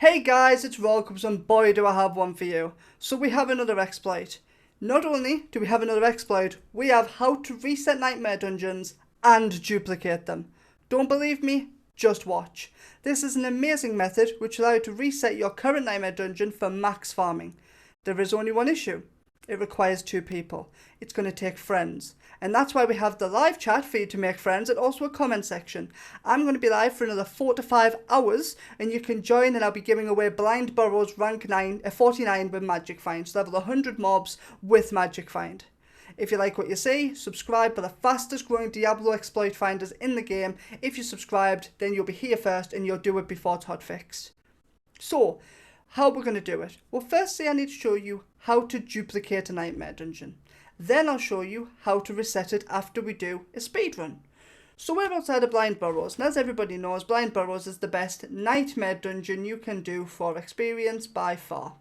Hey guys, it's Rollcups and boy do I have one for you. So we have another exploit. Not only do we have another exploit, we have how to reset nightmare dungeons and duplicate them. Don't believe me? Just watch. This is an amazing method which allows you to reset your current nightmare dungeon for max farming. There is only one issue. It requires 2 people. It's going to take friends. And that's why we have the live chat for you to make friends and also a comment section. I'm going to be live for another 4 to 5 hours and you can join, and I'll be giving away Blind Burrows rank 49 with Magic Find. So level 100 mobs with Magic Find. If you like what you see, subscribe for the fastest growing Diablo exploit finders in the game. If you're subscribed, then you'll be here first and you'll do it before it's hot fixed. So, how we're going to do it? Well, firstly I need to show you how to duplicate a nightmare dungeon. Then I'll show you how to reset it after we do a speed run. So we're outside of Blind Burrows, and as everybody knows, Blind Burrows is the best nightmare dungeon you can do for experience by far.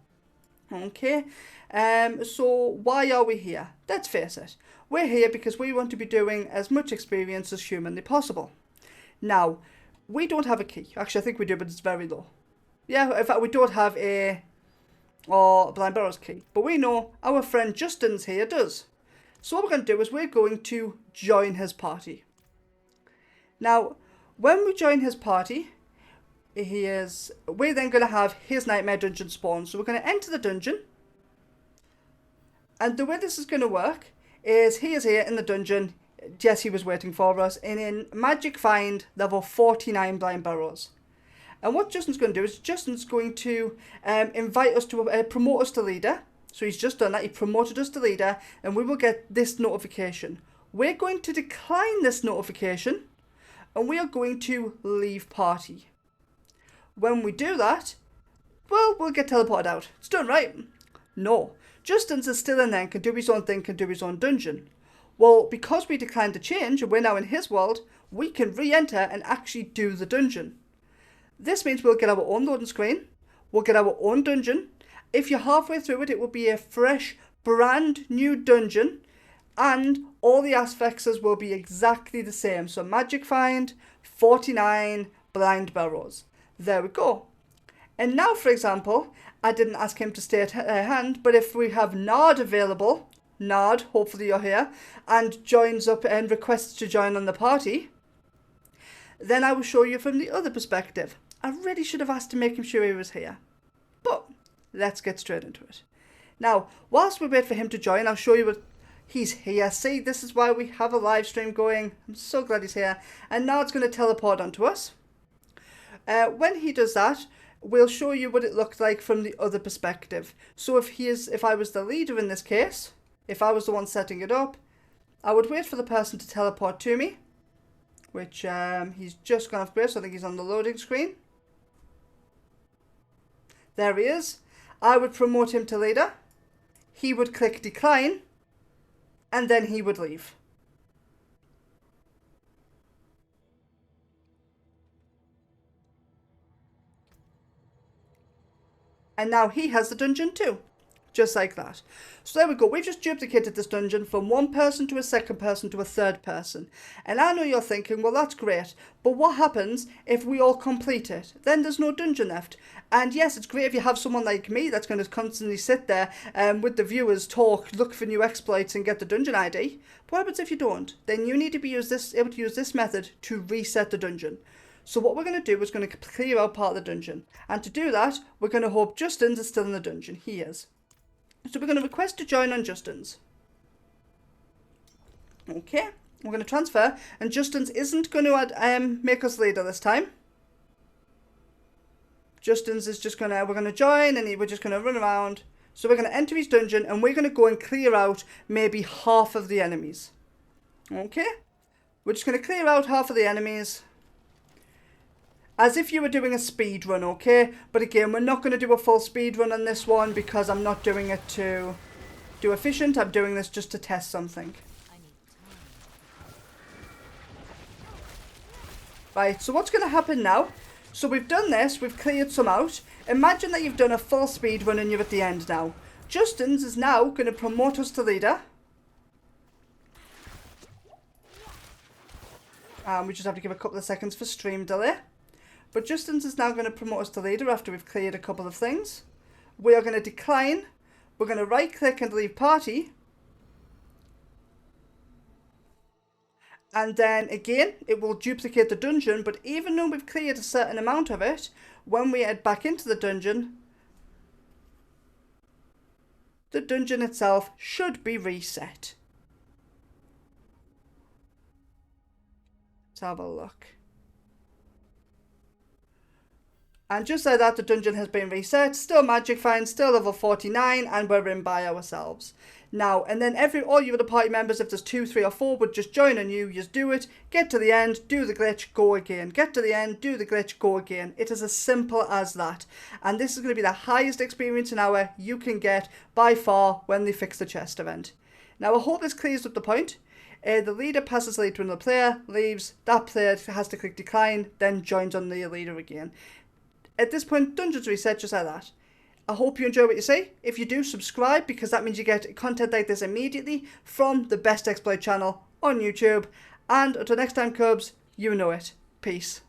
Okay, so why are we here? Let's face it, we're here because we want to be doing as much experience as humanly possible. Now, we don't have a key. Actually, I think we do, but it's very low. Yeah, in fact, we don't have a Blind Burrows key, but we know our friend Justin's here does. So what we're going to do is we're going to join his party. Now, when we join his party, we're then going to have his nightmare dungeon spawn. So we're going to enter the dungeon, and the way this is going to work is he is here in the dungeon. Yes, he was waiting for us, and in Magic Find level 49 Blind Burrows. And what Justin's going to do is Justin's going to invite us to promote us to leader. So he's just done that. He promoted us to leader, and we will get this notification. We're going to decline this notification, and we are going to leave party. When we do that, well, we'll get teleported out. It's done, right? No. Justin's is still in there and can do his own thing, can do his own dungeon. Well, because we declined the change and we're now in his world, we can re-enter and actually do the dungeon. This means we'll get our own loading screen, we'll get our own dungeon. If you're halfway through it, it will be a fresh, brand new dungeon, and all the aspects will be exactly the same. So Magic Find, 49, Blind Burrows. There we go. And now, for example, I didn't ask him to stay at hand, but if we have Nard available, Nard, hopefully you're here, and joins up and requests to join on the party, then I will show you from the other perspective. I really should have asked to make him sure he was here. But let's get straight into it. Now, whilst we wait for him to join, I'll show you what he's here. See, this is why we have a live stream going. I'm so glad he's here. And now it's going to teleport onto us. When he does that, we'll show you what it looked like from the other perspective. So if I was the leader in this case, if I was the one setting it up, I would wait for the person to teleport to me, which he's just gone off base, so I think he's on the loading screen. There he is. I would promote him to leader. He would click decline, and then he would leave. And now he has the dungeon too. Just like that. So there we go. We've just duplicated this dungeon from one person to a second person to a third person. And I know you're thinking, well, that's great. But what happens if we all complete it? Then there's no dungeon left. And yes, it's great if you have someone like me that's going to constantly sit there with the viewers, talk, look for new exploits and get the dungeon ID. But what happens if you don't? Then you need to be able to use this method to reset the dungeon. So what we're going to do is going to clear out part of the dungeon. And to do that, we're going to hope Justin's is still in the dungeon. He is. So we're going to request to join on Justin's. Okay, we're going to transfer, and Justin's isn't going to make us leader this time. Justin's is just we're going to join, and we're just going to run around. So we're going to enter his dungeon, and we're going to go and clear out maybe half of the enemies. Okay, we're just going to clear out half of the enemies, as if you were doing a speed run, okay? But again, we're not going to do a full speed run on this one because I'm not doing it to do efficient. I'm doing this just to test something. Right, so what's going to happen now? So we've done this, we've cleared some out. Imagine that you've done a full speed run and you're at the end now. Justin's is now going to promote us to leader. We just have to give a couple of seconds for stream delay. But Justin's is now going to promote us to leader after we've cleared a couple of things. We are going to decline. We're going to right click and leave party. And then again, it will duplicate the dungeon, but even though we've cleared a certain amount of it, when we head back into the dungeon itself should be reset. Let's have a look. And just like that, the dungeon has been reset. Still Magic Find, still level 49, and we're in by ourselves. Now, and then all your other party members, if there's 2, 3, or 4, would just join on you, just do it, get to the end, do the glitch, go again. Get to the end, do the glitch, go again. It is as simple as that. And this is going to be the highest experience an hour you can get by far when they fix the chest event. Now, I hope this clears up the point. The leader passes lead to another player, leaves, that player has to click decline, then joins on the leader again. At this point, dungeons reset just like that. I hope you enjoy what you see. If you do, subscribe, because that means you get content like this immediately from the Best Exploit channel on YouTube. And until next time, Cubs, you know it. Peace.